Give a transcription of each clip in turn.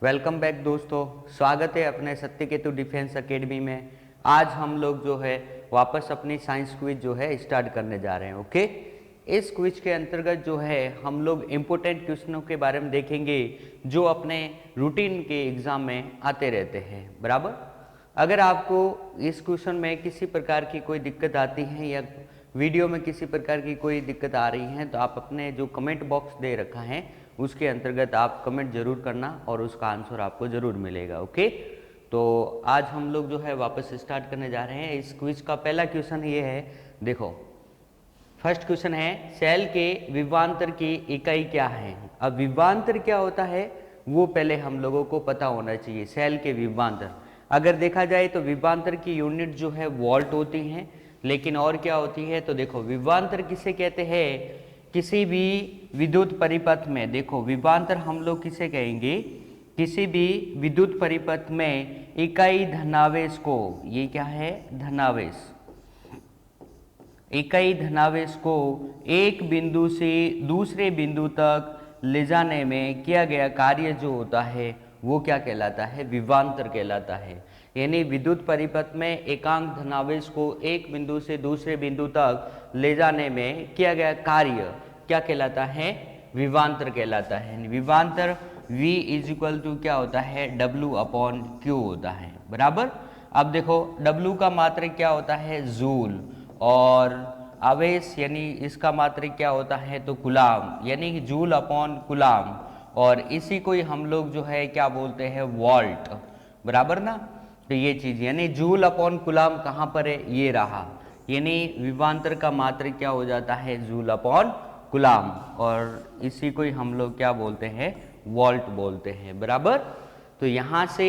Welcome back दोस्तों, स्वागत है अपने सत्यकेतु डिफेंस एकेडमी में। आज हम लोग जो है वापस अपनी साइंस क्विज जो है स्टार्ट करने जा रहे हैं। ओके, इस क्विज के अंतर्गत जो है हम लोग इम्पोर्टेंट क्वेश्चनों के बारे में देखेंगे जो अपने रूटीन के एग्जाम में आते रहते हैं। बराबर, अगर आपको इस क्वेश्चन में किसी प्रकार की कोई दिक्कत आती है या वीडियो में किसी प्रकार की कोई दिक्कत आ रही है तो आप अपने जो कमेंट बॉक्स दे रखा है उसके अंतर्गत आप कमेंट जरूर करना और उसका आंसर आपको जरूर मिलेगा। ओके, तो आज हम लोग जो है वापस स्टार्ट करने जा रहे हैं। इस क्विज का पहला क्वेश्चन ये है, देखो फर्स्ट क्वेश्चन है सेल के विभवांतर की इकाई क्या है। अब विभवांतर क्या होता है वो पहले हम लोगों को पता होना चाहिए। सेल के विभवांतर अगर देखा जाए तो विभवांतर की यूनिट जो है वोल्ट होती है, लेकिन और क्या होती है तो देखो विभवांतर किसे कहते हैं, किसी भी विद्युत परिपथ में, देखो विभवांतर हम लोग किसे कहेंगे, किसी भी विद्युत परिपथ में इकाई धनावेश को, ये क्या है धनावेश, इकाई धनावेश को एक बिंदु से दूसरे बिंदु तक ले जाने में किया गया कार्य जो होता है वो क्या कहलाता है, विभवांतर कहलाता है। यानी विद्युत परिपथ में एकांक धनावेश को एक बिंदु से दूसरे बिंदु तक ले जाने में किया गया कार्य क्या कहलाता है, विभवांतर कहलाता है। विभवांतर V इज इक्वल टू क्या होता है, W अपॉन Q होता है। बराबर, अब देखो W का मात्रक क्या होता है, जूल, और आवेश यानी इसका मात्रक क्या होता है तो कूलाम, यानी जूल अपॉन कूलाम, और इसी को ही हम लोग जो है क्या बोलते हैं, वोल्ट। बराबर ना, तो ये चीज यानी जूल अपॉन कूलाम कहाँ पर है, ये रहा, यानी विभवांतर का मात्रक क्या हो जाता है, जूल अपॉन कूलाम, और इसी को ही हम लोग क्या बोलते हैं, वोल्ट बोलते हैं। बराबर, तो यहाँ से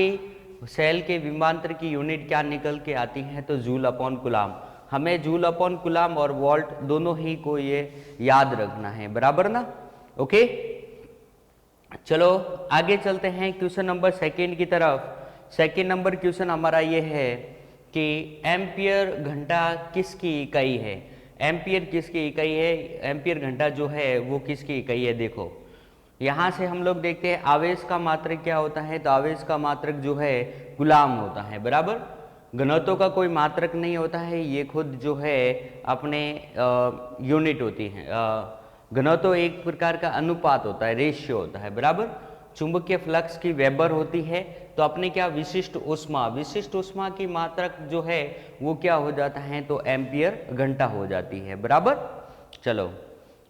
सेल के विभवांतर की यूनिट क्या निकल के आती है तो जूल अपॉन कूलाम। हमें जूल अपॉन कूलाम और वोल्ट दोनों ही को ये याद रखना है। बराबर ना, ओके। चलो आगे चलते हैं क्वेश्चन नंबर सेकंड की तरफ। सेकंड नंबर क्वेश्चन हमारा ये है कि एम्पियर घंटा किसकी इकाई है। एम्पियर किसकी इकाई है, एम्पियर घंटा जो है वो किसकी इकाई है। देखो यहाँ से हम लोग देखते हैं आवेश का मात्रक क्या होता है, तो आवेश का मात्रक जो है कूलाम होता है। बराबर, घनत्व का कोई मात्रक नहीं होता है, ये खुद जो है अपने यूनिट होती है। घनत्व एक प्रकार का अनुपात होता है, रेशियो होता है। बराबर, चुंबकीय फ्लक्स की वेबर होती है, तो अपने क्या विशिष्ट ऊष्मा, विशिष्ट ऊष्मा की मात्रक जो है वो क्या हो जाता है तो एम्पियर घंटा हो जाती है। बराबर, चलो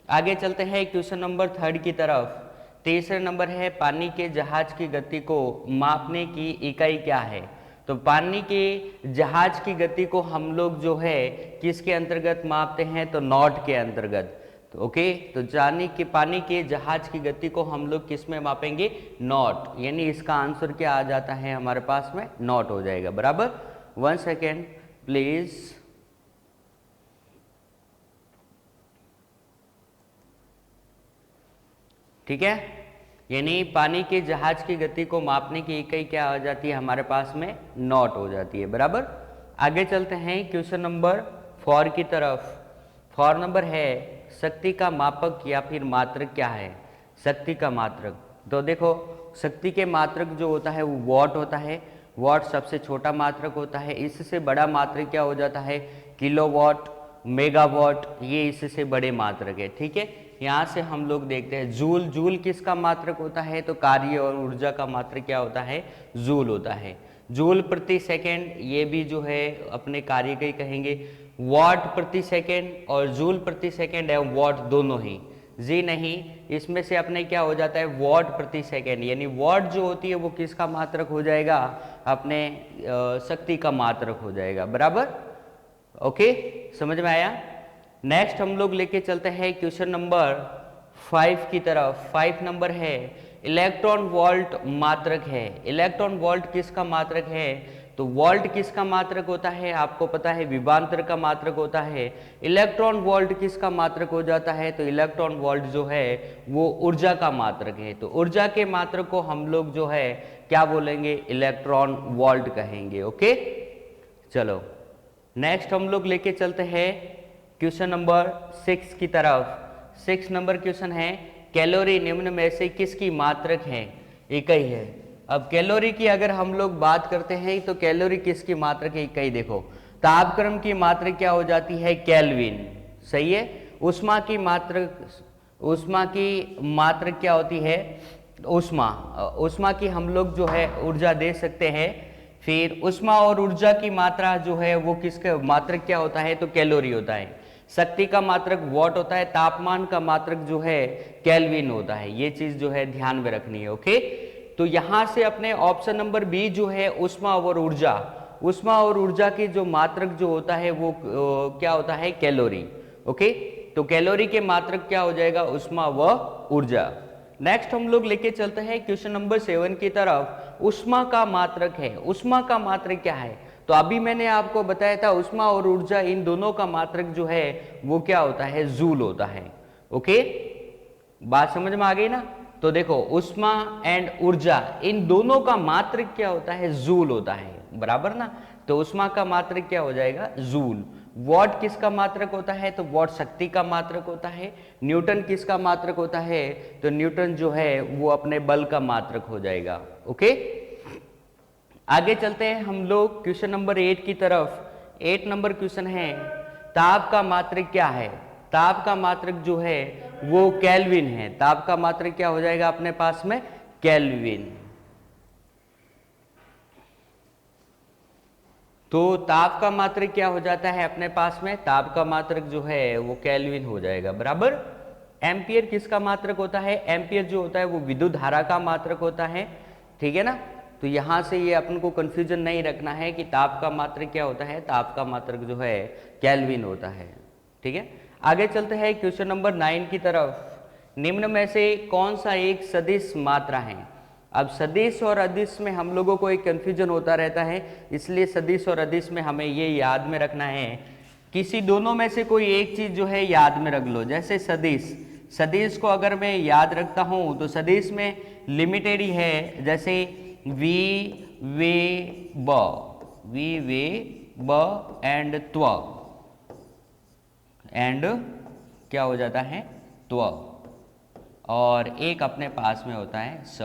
आगे चलते हैं क्वेश्चन नंबर थर्ड की तरफ। तीसरा नंबर है पानी के जहाज की गति को मापने की इकाई क्या है। तो पानी के जहाज की गति को हम लोग जो है किसके अंतर्गत मापते हैं तो नॉट के अंतर्गत। तो ओके, तो पानी के जहाज की गति को हम लोग किस में मापेंगे, नॉट, यानी इसका आंसर क्या आ जाता है हमारे पास में, नॉट हो जाएगा। बराबर, 1 सेकेंड प्लीज। ठीक है, यानी पानी के जहाज की गति को मापने की इकाई क्या आ जाती है हमारे पास में, नॉट हो जाती है। बराबर, आगे चलते हैं क्वेश्चन नंबर 4 की तरफ। 4 नंबर है शक्ति का मापक या फिर मात्रक क्या है। शक्ति का मात्रक, तो देखो शक्ति के मात्रक जो होता है वो वॉट होता है। वॉट सबसे छोटा मात्रक होता है, इससे बड़ा मात्रक क्या हो जाता है, किलोवाट, मेगावाट, ये इससे बड़े मात्रक है। ठीक है, यहाँ से हम लोग देखते हैं जूल। जूल किसका मात्रक होता है तो कार्य और ऊर्जा का मात्रक क्या होता है, जूल होता है। जूल प्रति सेकेंड, ये भी जो है अपने कार्य का ही कहेंगे। वॉट प्रति सेकेंड और जूल प्रति सेकेंड एवं वॉट दोनों ही, जी नहीं, इसमें से अपने क्या हो जाता है वॉट प्रति सेकेंड, यानी वॉट जो होती है वो किसका मात्रक हो जाएगा, अपने शक्ति का मात्रक हो जाएगा। बराबर, ओके, समझ में आया। नेक्स्ट हम लोग लेके चलते हैं क्वेश्चन नंबर 5 की तरफ। 5 नंबर है इलेक्ट्रॉन वोल्ट मात्रक है। इलेक्ट्रॉन वोल्ट किसका मात्रक है, तो वोल्ट किसका मात्रक होता है, आपको पता है विभवांतर का मात्रक होता है। इलेक्ट्रॉन वोल्ट किसका मात्रक हो जाता है, तो इलेक्ट्रॉन वोल्ट जो है वो ऊर्जा का मात्रक है। तो ऊर्जा के मात्रक को हम लोग जो है क्या बोलेंगे, इलेक्ट्रॉन वोल्ट कहेंगे। ओके, चलो नेक्स्ट हम लोग लेके चलते हैं क्वेश्चन नंबर 6 की तरफ। 6 नंबर क्वेश्चन है कैलोरी निम्न में से किसकी मात्रक है, इकाई है। अब कैलोरी की अगर हम लोग बात करते हैं तो कैलोरी किसकी मात्रक है, कई देखो तापक्रम की मात्रक क्या हो जाती है, केल्विन, सही है। ऊष्मा की मात्रक क्या होती है, ऊष्मा की हम लोग जो है ऊर्जा दे सकते हैं। फिर ऊष्मा और ऊर्जा की मात्रा जो है वो किसका मात्रक क्या होता है, तो कैलोरी होता है। शक्ति का मात्रक वॉट होता है, तापमान का मात्रक जो है केल्विन होता है। ये चीज जो है ध्यान में रखनी है, ओके। तो यहां से अपने ऑप्शन नंबर बी जो है ऊष्मा और ऊर्जा की जो मात्रक जो होता है वो क्या होता है, कैलोरी, ओके। तो कैलोरी के मात्रक क्या हो जाएगा, ऊष्मा व ऊर्जा। नेक्स्ट हम लोग लेके चलते हैं क्वेश्चन नंबर 7 की तरफ। ऊष्मा का मात्रक है, ऊष्मा का मात्रक क्या है, तो अभी मैंने आपको बताया था ऊष्मा और ऊर्जा इन दोनों का मात्रक जो है वो क्या होता है, जूल होता है, ओके। बात समझ में आ गई ना। तो देखो ऊष्मा एंड ऊर्जा इन दोनों का मात्रक क्या होता है, जूल होता है, बराबर ना। तो ऊष्मा का मात्रक क्या हो जाएगा, जूल। वॉट किसका मात्रक होता है, तो वॉट शक्ति का मात्रक होता है। न्यूटन किसका मात्रक होता है, तो न्यूटन जो है वो अपने बल का मात्रक हो जाएगा, ओके। आगे चलते हैं हम लोग क्वेश्चन नंबर 8 की तरफ। 8 नंबर क्वेश्चन है, ताप का मात्रक क्या है, ताप का मात्रक जो है वो केल्विन है। ताप का मात्रक क्या हो जाएगा अपने पास में, केल्विन। तो ताप का मात्रक क्या हो जाता है अपने पास में, ताप का मात्रक जो है वो केल्विन हो जाएगा, बराबर। एम्पियर किसका मात्रक होता है, एम्पियर जो होता है वो विद्युत धारा का मात्रक होता है, ठीक है ना। तो यहां से ये अपन को कंफ्यूजन नहीं रखना है कि ताप का मात्रक क्या होता है, ताप का मात्रक जो है केल्विन होता है, ठीक है। आगे चलते हैं क्वेश्चन नंबर 9 की तरफ। निम्न में से कौन सा एक सदिश मात्रा है। अब सदिश और अदिश में हम लोगों को एक कंफ्यूजन होता रहता है, इसलिए सदिश और अदिश में हमें ये याद में रखना है, किसी दोनों में से कोई एक चीज जो है याद में रख लो। जैसे सदिश को अगर मैं याद रखता हूं तो सदिश में लिमिटेड ही है, जैसे वी वे ब एंड त्व, एंड क्या हो जाता है, त्व, और एक अपने पास में होता है स।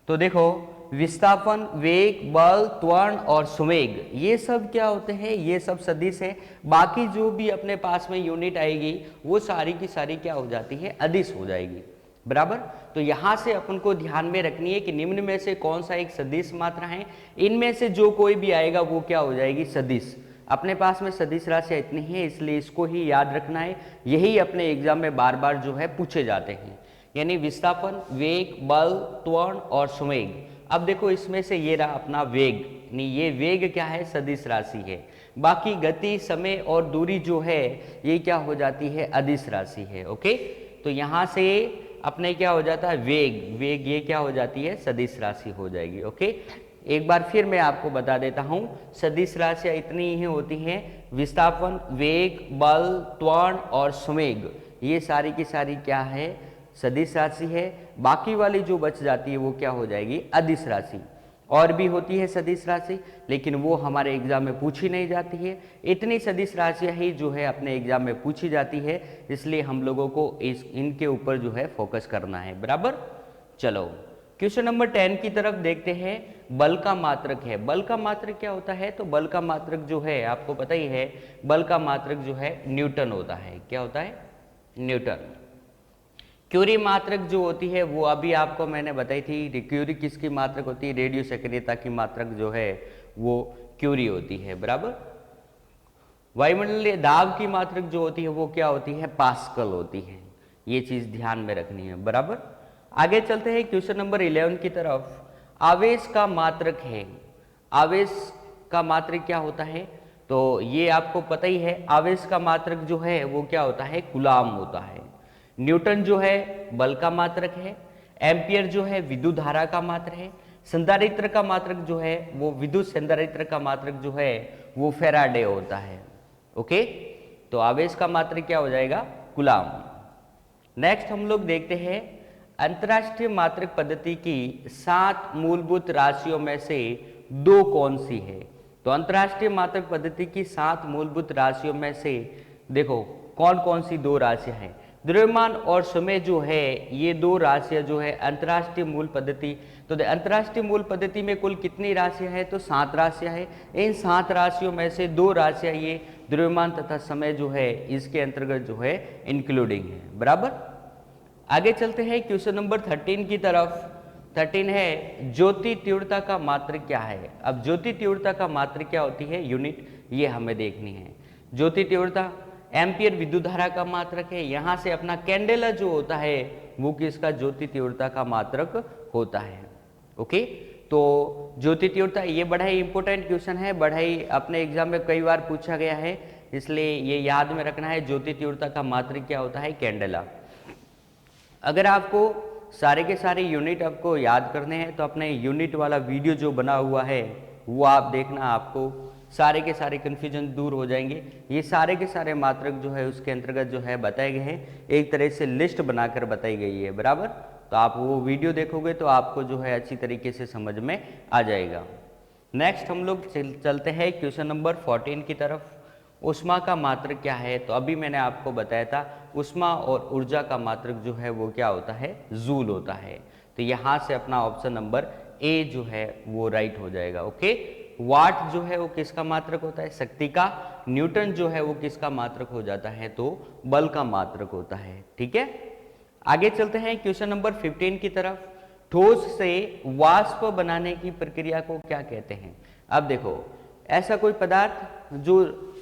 तो देखो विस्थापन, वेग, बल, त्वरण और संवेग ये सब क्या होते हैं, ये सब सदिश है। बाकी जो भी अपने पास में यूनिट आएगी वो सारी की सारी क्या हो जाती है, अदिश हो जाएगी, बराबर। तो यहां से अपन को ध्यान में रखनी है कि निम्न में से कौन सा एक सदिश मात्रा है, इनमें से जो कोई भी आएगा वो क्या हो जाएगी, सदिश। अपने पास में सदिश राशियां इतनी है, इसलिए इसको ही याद रखना है। यही अपने एग्जाम में बार बार जो है पूछे जाते हैं, यानी विस्थापन, वेग, बल, त्वरण और संवेग। अब देखो इसमें से ये रहा अपना वेग, नहीं ये वेग क्या है, सदिश राशि है। बाकी गति, समय और दूरी जो है ये क्या हो जाती है, अदिश राशि है, ओके। तो यहां से अपने क्या हो जाता है, वेग ये क्या हो जाती है, सदिश राशि हो जाएगी, ओके। एक बार फिर मैं आपको बता देता हूं, सदिश राशियां इतनी ही होती हैं, विस्थापन, वेग, बल, त्वरण और संवेग ये सारी की सारी क्या है, सदिश राशि है। बाकी वाली जो बच जाती है वो क्या हो जाएगी, अदिश राशि। और भी होती है सदिश राशि, लेकिन वो हमारे एग्जाम में पूछी नहीं जाती है। इतनी सदिश राशियां ही जो है अपने एग्जाम में पूछी जाती है, इसलिए हम लोगों को इनके ऊपर जो है फोकस करना है, बराबर। चलो क्वेश्चन नंबर 10 की तरफ देखते हैं। बल का मात्रक है, बल का मात्रक क्या होता है, तो बल का मात्रक जो है आपको पता ही है, बल का मात्रक जो है न्यूटन होता है। क्या होता है, न्यूटन। क्यूरी मात्रक जो होती है वो अभी आपको मैंने बताई थी, क्यूरी किसकी मात्रक होती है, रेडियो सक्रियता की मात्रक जो है वो क्यूरी होती है, बराबर। वायुमंडलीय दाब की मात्रक जो होती है वो क्या होती है, पास्कल होती है। ये चीज ध्यान में रखनी है, बराबर। आगे चलते हैं क्वेश्चन नंबर 11 की तरफ। आवेश का मात्रक है, आवेश का मात्रक क्या होता है, तो ये आपको पता ही है। आवेश का मात्रक जो है वो क्या होता है, कूलाम होता है। न्यूटन जो है बल का मात्रक है, एम्पियर जो है विद्युत धारा का मात्रक है, संधारित्र का मात्रक जो है वो विद्युत संधारित्र का मात्रक जो है वो फैराडे होता है, ओके। तो आवेश का मात्रक क्या हो जाएगा, कूलाम। नेक्स्ट हम लोग देखते हैं अंतरराष्ट्रीय मात्रक पद्धति की 7 मूलभूत राशियों में से 2 कौन सी है। तो अंतरराष्ट्रीय मात्रक पद्धति की 7 मूलभूत राशियों में से देखो कौन कौन सी 2 राशियां हैं। द्रव्यमान और समय जो है ये दो राशियां जो है अंतर्राष्ट्रीय मूल पद्धति, तो अंतर्राष्ट्रीय मूल पद्धति में कुल कितनी राशियां है, तो 7 राशियां है। इन 7 राशियों में से 2 राशियां ये द्रव्यमान तथा समय जो है इसके अंतर्गत जो है इंक्लूडिंग है, बराबर। आगे चलते हैं क्वेश्चन नंबर 13 की तरफ। 13 है ज्योति तीव्रता का मात्रक क्या है। अब ज्योति तीव्रता का मात्रक क्या होती है, यूनिट, ये हमें देखनी है। ज्योति तीव्रता एम्पियर विद्युत धारा का मात्रक है। यहां से अपना कैंडेला जो होता है वो किसका, ज्योति तीव्रता का मात्रक होता है। ओके, तो ज्योति तीव्रता ये बड़ा ही इंपॉर्टेंट क्वेश्चन है, बड़ा ही अपने एग्जाम में कई बार पूछा गया है, इसलिए ये याद में रखना है। ज्योति तीव्रता का मात्रक क्या होता है, कैंडेला। अगर आपको सारे के सारे यूनिट आपको याद करने हैं तो अपने यूनिट वाला वीडियो जो बना हुआ है वो आप देखना, आपको सारे के सारे कन्फ्यूजन दूर हो जाएंगे। ये सारे के सारे मात्रक जो है उसके अंतर्गत जो है बताए गए हैं, एक तरह से लिस्ट बनाकर बताई गई है, बराबर। तो आप वो वीडियो देखोगे तो आपको जो है अच्छी तरीके से समझ में आ जाएगा। नेक्स्ट हम लोग चलते हैं क्वेश्चन नंबर 14 की तरफ। ऊष्मा का मात्रक क्या है, तो अभी मैंने आपको बताया था ऊष्मा और ऊर्जा का मात्रक जो है वो क्या होता है, जूल होता है। तो यहाँ से अपना ऑप्शन नंबर ए जो है वो राइट हो जाएगा। ओके, वाट जो है वो किसका मात्रक होता है, शक्ति का। न्यूटन जो है वो किसका मात्रक हो जाता है, तो बल का मात्रक होता है। ठीक है, आगे चलते हैं क्वेश्चन नंबर 15 की तरफ। ठोस से वाष्प बनाने की प्रक्रिया को क्या कहते हैं। अब देखो, ऐसा कोई पदार्थ जो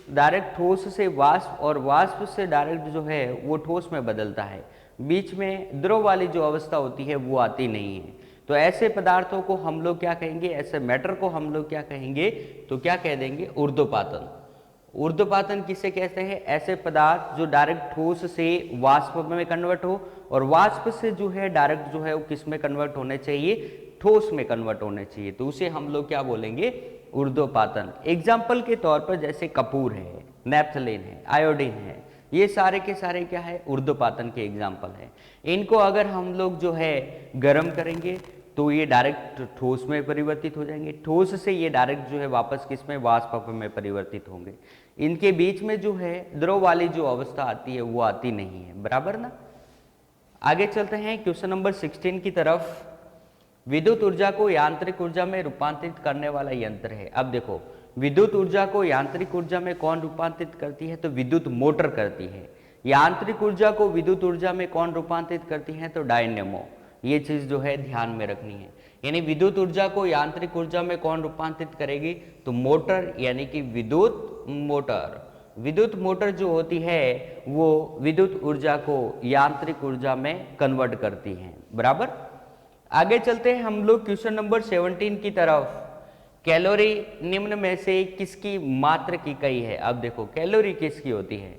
डायरेक्ट ठोस से वाष्प और वाष्प से डायरेक्ट जो है वो ठोस में बदलता है, बीच में द्रव वाली जो अवस्था होती है वो आती नहीं है, तो ऐसे पदार्थों को हम लोग क्या कहेंगे, ऐसे मैटर को हम लोग क्या कहेंगे, तो क्या कह देंगे, ऊर्ध्वपातन। ऊर्ध्वपातन किसे कहते हैं, ऐसे पदार्थ जो डायरेक्ट ठोस से वाष्प में कन्वर्ट हो और वाष्प से जो है डायरेक्ट जो है वो किस में कन्वर्ट होने चाहिए, ठोस में कन्वर्ट होने चाहिए, तो उसे हम लोग क्या बोलेंगे, ऊर्ध्वपातन। एग्जाम्पल के तौर पर जैसे कपूर है, नेप्थलीन है, आयोडीन है, ये सारे के सारे क्या है, ऊर्ध्वपातन के एग्जाम्पल है। इनको अगर हम लोग जो है गर्म करेंगे तो ये डायरेक्ट ठोस में परिवर्तित हो जाएंगे, ठोस से ये डायरेक्ट जो है वापस किस में, वाष्प में परिवर्तित होंगे। इनके बीच में जो है द्रव वाली जो अवस्था आती है वो आती नहीं है, बराबर ना। आगे चलते हैं क्वेश्चन नंबर 16 की तरफ। विद्युत ऊर्जा को यांत्रिक ऊर्जा में रूपांतरित करने वाला यंत्र है। अब देखो, विद्युत ऊर्जा को यांत्रिक ऊर्जा में कौन रूपांतरित करती है, तो विद्युत मोटर करती है। यांत्रिक ऊर्जा को विद्युत ऊर्जा में कौन रूपांतरित करती है, तो डायनेमो। ये चीज जो है ध्यान में रखनी है, यानी विद्युत ऊर्जा को यांत्रिक ऊर्जा में कौन रूपांतरित करेगी, तो मोटर, यानी कि विद्युत मोटर। विद्युत मोटर जो होती है वो विद्युत ऊर्जा को यांत्रिक ऊर्जा में कन्वर्ट करती है, बराबर। आगे चलते हैं हम लोग क्वेश्चन नंबर 17 की तरफ। कैलोरी निम्न में से किसकी मात्रक इकाई है। अब देखो, कैलोरी किसकी होती है,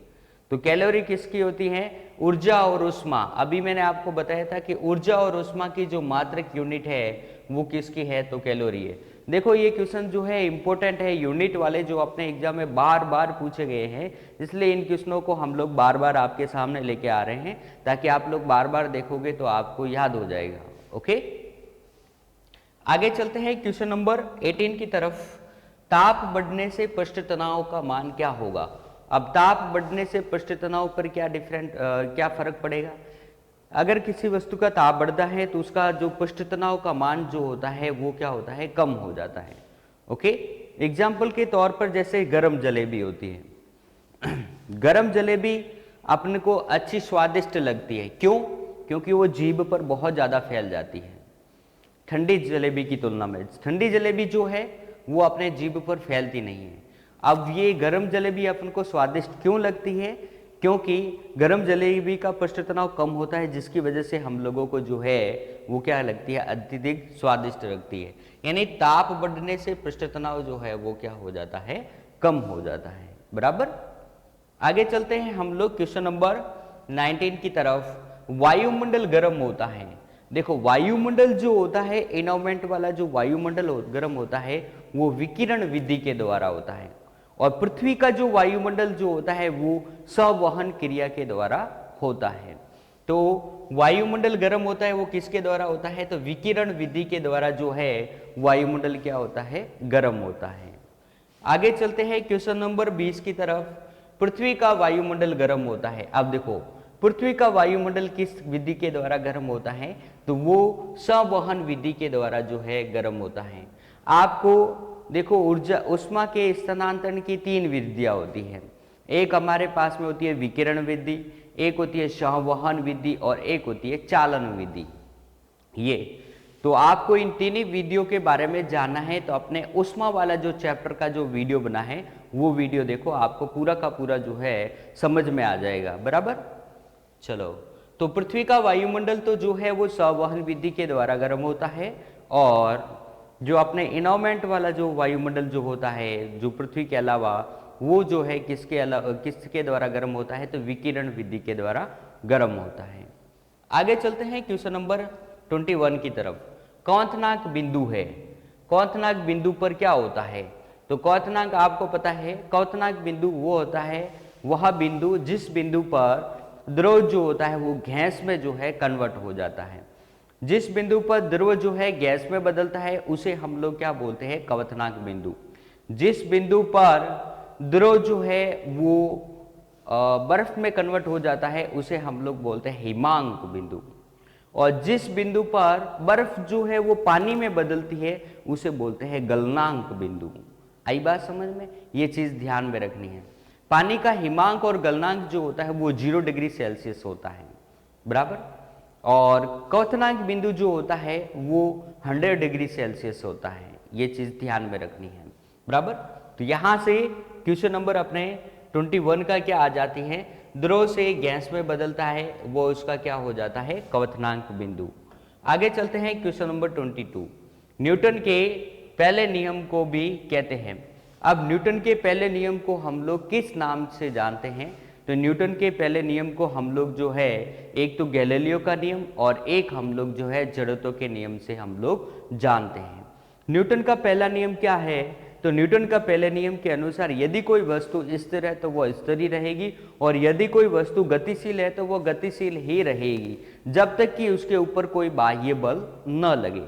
तो कैलोरी किसकी होती है, ऊर्जा और ऊष्मा। अभी मैंने आपको बताया था कि ऊर्जा और ऊष्मा की जो मात्रक यूनिट है वो किसकी है, तो कैलोरी है। देखो, ये क्वेश्चन जो है इंपॉर्टेंट है, यूनिट वाले जो अपने एग्जाम में बार बार पूछे गए हैं, इसलिए इन क्वेश्चनों को हम लोग बार बार आपके सामने लेके आ रहे हैं, ताकि आप लोग बार बार देखोगे तो आपको याद हो जाएगा। ओके, आगे चलते हैं क्वेश्चन नंबर 18 की तरफ। ताप बढ़ने से पृष्ठ तनाव का मान क्या होगा। अब ताप बढ़ने से पृष्ठ तनाव पर क्या फर्क पड़ेगा। अगर किसी वस्तु का ताप बढ़ता है तो उसका जो पृष्ठ तनाव का मान जो होता है वो क्या होता है, कम हो जाता है। ओके, एग्जाम्पल के तौर पर जैसे गरम जलेबी होती है। गरम जलेबी अपने को अच्छी स्वादिष्ट लगती है, क्यों, क्योंकि वो जीभ पर बहुत ज़्यादा फैल जाती है ठंडी जलेबी की तुलना में। ठंडी जलेबी जो है वो अपने जीभ पर फैलती नहीं है। अब ये गरम जलेबी अपन को स्वादिष्ट क्यों लगती है, क्योंकि गरम जलेबी का पृष्ठ तनाव कम होता है, जिसकी वजह से हम लोगों को जो है वो क्या लगती है, अत्यधिक स्वादिष्ट लगती है। यानी ताप बढ़ने से पृष्ठ तनाव जो है वो क्या हो जाता है, कम हो जाता है, बराबर। आगे चलते हैं हम लोग क्वेश्चन नंबर 19 की तरफ। वायुमंडल गर्म होता है। देखो, वायुमंडल जो होता है, एनवायरमेंट वाला जो वायुमंडल गर्म होता है वो विकिरण विधि के द्वारा होता है, और पृथ्वी का जो वायुमंडल जो होता है वो संवहन क्रिया के द्वारा होता है। तो वायुमंडल गर्म होता है वो किसके द्वारा होता है, तो विकिरण विधि के द्वारा जो है वायुमंडल क्या होता है, गर्म होता है। आगे चलते हैं क्वेश्चन नंबर 20 की तरफ। पृथ्वी का वायुमंडल गर्म होता है। अब देखो, पृथ्वी का वायुमंडल किस विधि के द्वारा गर्म होता है? तो वो संवहन विधि के द्वारा जो है गर्म होता है। आपको देखो ऊर्जा उष्मा के स्थानांतरण की 3 विधियां होती है। एक हमारे पास में होती है विकिरण विधि, एक होती है संवहन विधि और एक होती है चालन विधि। ये तो आपको इन तीनों विधियों के बारे में जानना है तो अपने उष्मा वाला जो चैप्टर का जो वीडियो बना है वो वीडियो देखो, आपको पूरा का पूरा जो है समझ में आ जाएगा। बराबर, चलो तो पृथ्वी का वायुमंडल तो जो है वो संवहन विधि के द्वारा गर्म होता है, और जो अपने इन्वायरमेंट वाला जो वायुमंडल जो होता है जो पृथ्वी के अलावा, वो जो है किसके द्वारा गर्म होता है? तो विकिरण विधि के द्वारा गर्म होता है। आगे चलते हैं क्वेश्चन नंबर 21 की तरफ। क्वथनांक बिंदु है, क्वथनांक बिंदु पर क्या होता है? तो क्वथनांक आपको पता है, क्वथनांक बिंदु वो होता है वह बिंदु जिस बिंदु पर द्रव जो होता है वो गैस में जो है कन्वर्ट हो जाता है। जिस बिंदु पर द्रव जो है गैस में बदलता है उसे हम लोग क्या बोलते हैं? क्वथनांक बिंदु। जिस बिंदु पर द्रव जो है वो बर्फ में कन्वर्ट हो जाता है उसे हम लोग बोलते हैं हिमांक बिंदु, और जिस बिंदु पर बर्फ जो है वो पानी में बदलती है उसे बोलते हैं गलनांक बिंदु। आई बात समझ में? ये चीज ध्यान में रखनी है। पानी का हिमांक और गलनांक जो होता है वो 0 डिग्री सेल्सियस होता है, बराबर, और क्वथनांक बिंदु जो होता है वो 100 डिग्री सेल्सियस होता है। ये चीज ध्यान में रखनी है, बराबर। तो यहां से क्वेश्चन नंबर अपने 21 का क्या आ जाती है? द्रव से गैस में बदलता है वो उसका क्या हो जाता है? क्वथनांक बिंदु। आगे चलते हैं क्वेश्चन नंबर 22। न्यूटन के पहले नियम को भी कहते हैं। अब न्यूटन के पहले नियम को हम लोग किस नाम से जानते हैं? तो न्यूटन के पहले नियम को हम लोग जो है एक तो गैलीलियो का नियम और एक हम लोग जो है जड़त्व के नियम से हम लोग जानते हैं। न्यूटन का पहला नियम क्या है? तो न्यूटन का पहले नियम के अनुसार यदि कोई वस्तु स्थिर है तो वह स्थिर ही रहेगी, और यदि कोई वस्तु गतिशील है तो वह गतिशील ही रहेगी जब तक कि उसके ऊपर कोई बाह्य बल न लगे।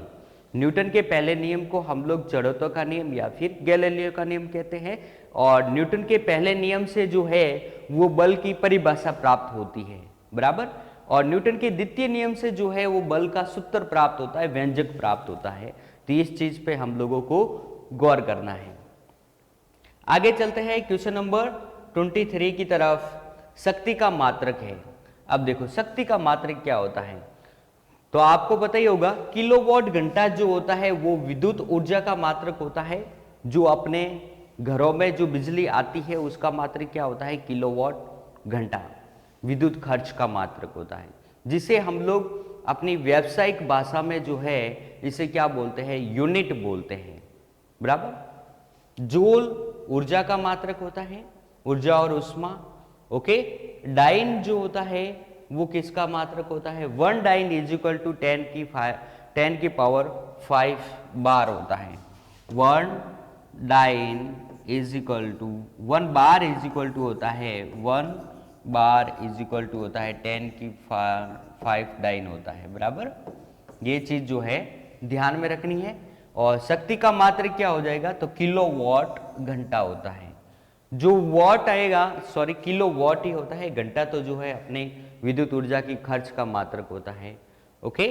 न्यूटन के पहले नियम को हम लोग जड़त्व का नियम या फिर गैलीलियो का नियम कहते हैं, और न्यूटन के पहले नियम से जो है वो बल की परिभाषा प्राप्त होती है, बराबर, और न्यूटन के द्वितीय नियम से जो है वो बल का सूत्र प्राप्त होता है, व्यंजक प्राप्त होता है। तो इस चीज पे हम लोगों को गौर करना है। आगे चलते हैं क्वेश्चन नंबर 23 की तरफ। शक्ति का मात्रक है। अब देखो शक्ति का मात्रक क्या होता है? तो आपको पता ही होगा किलोवाट घंटा जो होता है वो विद्युत ऊर्जा का मात्रक होता है। जो अपने घरों में जो बिजली आती है उसका मात्रक क्या होता है? किलोवाट घंटा विद्युत खर्च का मात्रक होता है, जिसे हम लोग अपनी व्यावसायिक भाषा में जो है इसे क्या बोलते हैं? यूनिट बोलते हैं, बराबर। जूल ऊर्जा का मात्रक होता है, ऊर्जा और उष्मा। ओके, डाइन जो होता है वो किसका मात्रक होता है? 1 डाइन इज इक्वल टू 10 की पावर 5 बार होता है। 1 dyne is equal to 1 bar is equal to होता है 1 बार इज इक्वल टू होता है 10 की 5 डाइन होता है, बराबर। ये चीज जो है ध्यान में रखनी है। और शक्ति का मात्रक क्या हो जाएगा? तो किलोवाट घंटा होता है। जो वाट आएगा, सॉरी किलोवाट ही होता है, घंटा तो जो है अपने विद्युत ऊर्जा की खर्च का मात्रक होता है। ओके,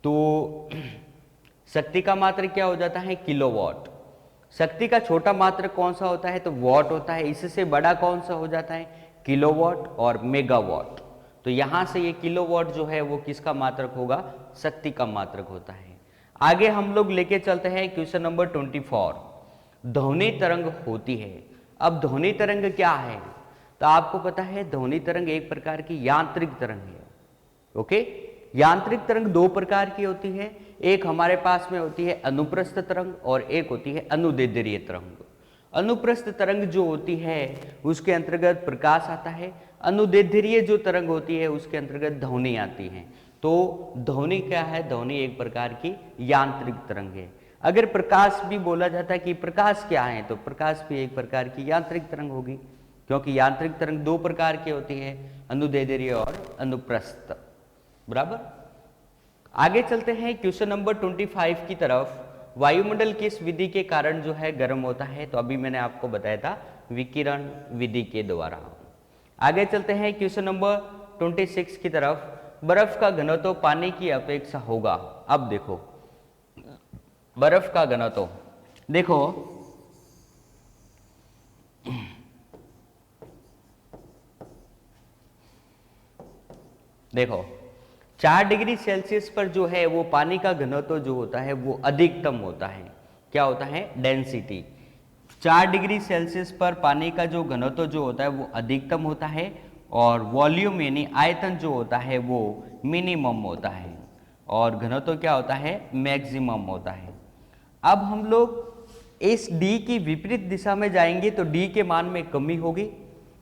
तो शक्ति का मात्रक क्या हो जाता है? किलोवाट। शक्ति का छोटा मात्रक कौन सा होता है? तो वाट होता है। इससे बड़ा कौन सा हो जाता है? किलोवाट और मेगावाट। तो यहां से ये किलोवाट जो है वो किसका मात्रक होगा? शक्ति का मात्रक होता है। आगे हम लोग लेके चलते हैं क्वेश्चन नंबर 24। ध्वनि तरंग होती है। अब ध्वनि तरंग क्या है? तो आपको पता है ध्वनि तरंग एक प्रकार की यांत्रिक तरंग है। ओके, यांत्रिक तरंग 2 प्रकार की होती है। एक हमारे पास में होती है अनुप्रस्थ तरंग और एक होती है अनुदैर्ध्य तरंग। अनुप्रस्थ तरंग जो होती है उसके अंतर्गत प्रकाश आता है। अनुदैर्ध्य जो तरंग होती है उसके अंतर्गत ध्वनि आती है। तो ध्वनि क्या है? ध्वनि एक प्रकार की यांत्रिक तरंग है। अगर प्रकाश भी बोला जाता है कि प्रकाश क्या है, तो प्रकाश भी एक प्रकार की यांत्रिक तरंग होगी, क्योंकि यांत्रिक तरंग 2 प्रकार की होती है, अनुदैर्ध्य और अनुप्रस्थ, बराबर। आगे चलते हैं क्वेश्चन नंबर 25 की तरफ। वायुमंडल किस विधि के कारण जो है गर्म होता है? तो अभी मैंने आपको बताया था विकिरण विधि के द्वारा। आगे चलते हैं क्वेश्चन नंबर 26 की तरफ, बर्फ का घनत्व पानी की अपेक्षा होगा। अब देखो बर्फ का घनत्व, देखो देखो 4 डिग्री सेल्सियस पर जो है वो पानी का घनत्व जो होता है वो अधिकतम होता है। क्या होता है? डेंसिटी। 4 डिग्री सेल्सियस पर पानी का जो घनत्व जो होता है वो अधिकतम होता है, और वॉल्यूम यानी आयतन जो होता है वो मिनिमम होता है, और घनत्व क्या होता है? मैक्सिमम होता है। अब हम लोग इस d की विपरीत दिशा में जाएंगे तो d के मान में कमी होगी,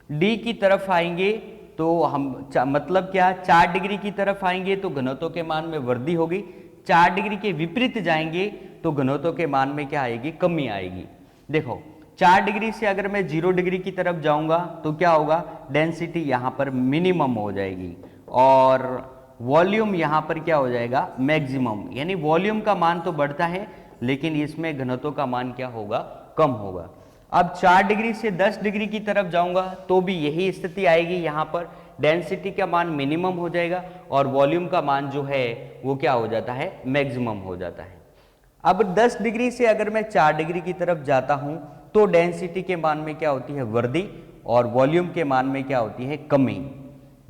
d की तरफ आएंगे तो हम मतलब क्या, 4 डिग्री की तरफ आएंगे तो घनत्व के मान में वृद्धि होगी, 4 डिग्री के विपरीत जाएंगे तो घनत्व के मान में क्या आएगी? कमी आएगी। देखो 4 डिग्री से अगर मैं 0 डिग्री की तरफ जाऊंगा तो क्या होगा? डेंसिटी यहाँ पर मिनिमम हो जाएगी, और वॉल्यूम यहाँ पर क्या हो जाएगा? मैक्सिमम। यानी वॉल्यूम का मान तो बढ़ता है लेकिन इसमें घनत्व का मान क्या होगा? कम होगा। अब 4 डिग्री से 10 डिग्री की तरफ जाऊंगा तो भी यही स्थिति आएगी, यहाँ पर डेंसिटी का मान मिनिमम हो जाएगा और वॉल्यूम का मान जो है वो क्या हो जाता है? मैक्सिमम हो जाता है। अब 10 डिग्री से अगर मैं 4 डिग्री की तरफ जाता हूं तो डेंसिटी के मान में क्या होती है? वृद्धि, और वॉल्यूम के मान में क्या होती है? कमी।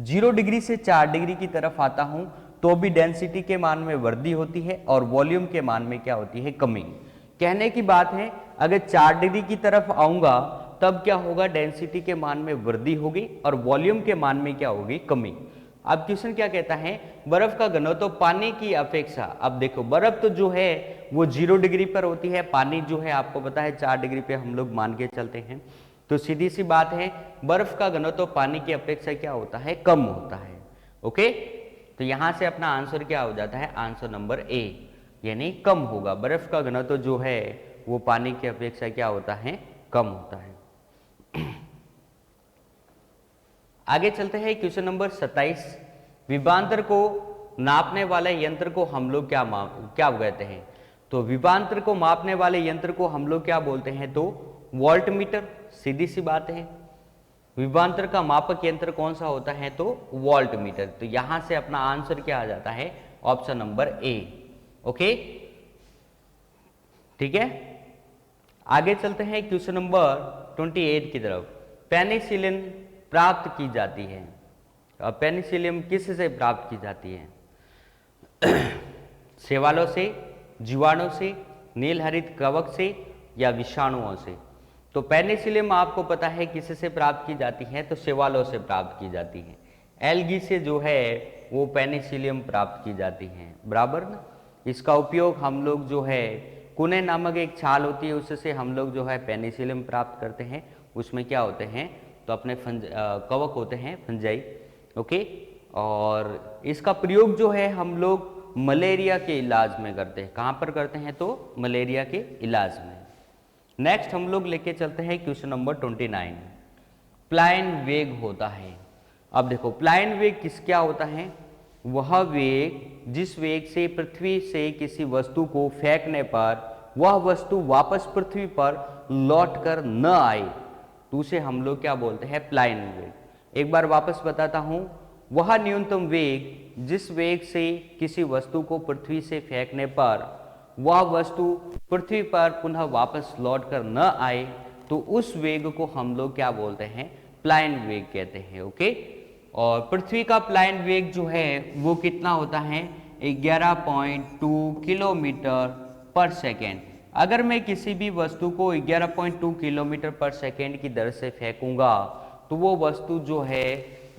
0 डिग्री से 4 डिग्री की तरफ आता हूं तो भी डेंसिटी के मान में वृद्धि होती है और वॉल्यूम के मान में क्या होती है? कमी। कहने की बात है अगर 4 डिग्री की तरफ आऊंगा तब क्या होगा? डेंसिटी के मान में वृद्धि होगी और वॉल्यूम के मान में क्या होगी? कमी। अब क्वेश्चन क्या कहता है? बर्फ का घनत्व पानी की अपेक्षा। अब देखो बर्फ तो जो है वो 0 डिग्री पर होती है, पानी जो है आपको पता है 4 डिग्री पे हम लोग मान के चलते हैं, तो सीधी सी बात है बर्फ का घनत्व पानी की अपेक्षा क्या होता है? कम होता है। ओके, तो यहां से अपना आंसर क्या हो जाता है? आंसर नंबर ए, यानी कम होगा। बर्फ का घनत्व जो है वो पानी की अपेक्षा क्या होता है? कम होता है। आगे चलते हैं क्वेश्चन नंबर 27। विभवांतर को नापने वाले यंत्र को हम लोग क्या कहते हैं? तो विभवांतर को मापने वाले यंत्र को हम लोग क्या बोलते हैं? तो वोल्टमीटर। सीधी सी बात है, विभवांतर का मापक यंत्र कौन सा होता है? तो वोल्टमीटर। तो यहां से अपना आंसर क्या आ जाता है? Option number A. ओके, ठीक है। आगे चलते हैं क्वेश्चन नंबर 28 की तरफ। पेनिसिलिन प्राप्त की जाती है। अब पेनिसिलियम किस से प्राप्त की जाती है? शैवालों से, जीवाणु से, नीलहरित कवक से या विषाणुओं से? तो पेनिसिलियम आपको पता है किससे प्राप्त की जाती है? तो शैवालों से प्राप्त की जाती है। एल्गी से जो है वो पेनिसिलियम प्राप्त की जाती है, बराबर ना। इसका उपयोग हम लोग जो है कुने नामक एक छाल होती है उससे हम लोग जो है पेनिसिलियम प्राप्त करते हैं। उसमें क्या होते हैं? तो अपने कवक होते हैं, फंजाई। ओके, और इसका प्रयोग जो है हम लोग मलेरिया के इलाज में करते हैं। कहाँ पर करते हैं? तो मलेरिया के इलाज में। नेक्स्ट हम लोग लेके चलते हैं क्वेश्चन नंबर 29। प्लायन वेग होता है। अब देखो प्लायन वेग क्या होता है? वह वेग जिस वेग से पृथ्वी से किसी वस्तु को फेंकने पर वह वस्तु वापस पृथ्वी पर लौट कर न आए तो उसे हम लोग क्या बोलते हैं? प्लायन वेग। एक बार वापस बताता हूं, वह न्यूनतम वेग जिस वेग से किसी वस्तु को पृथ्वी से फेंकने पर वह वस्तु पृथ्वी पर पुनः वापस लौट कर न आए तो उस वेग को हम लोग क्या बोलते हैं? प्लायन वेग कहते हैं। ओके, और पृथ्वी का प्लायन वेग जो है वो कितना होता है? 11.2 किलोमीटर पर सेकेंड। अगर मैं किसी भी वस्तु को 11.2 किलोमीटर पर सेकेंड की दर से फेंकूंगा तो वो वस्तु जो है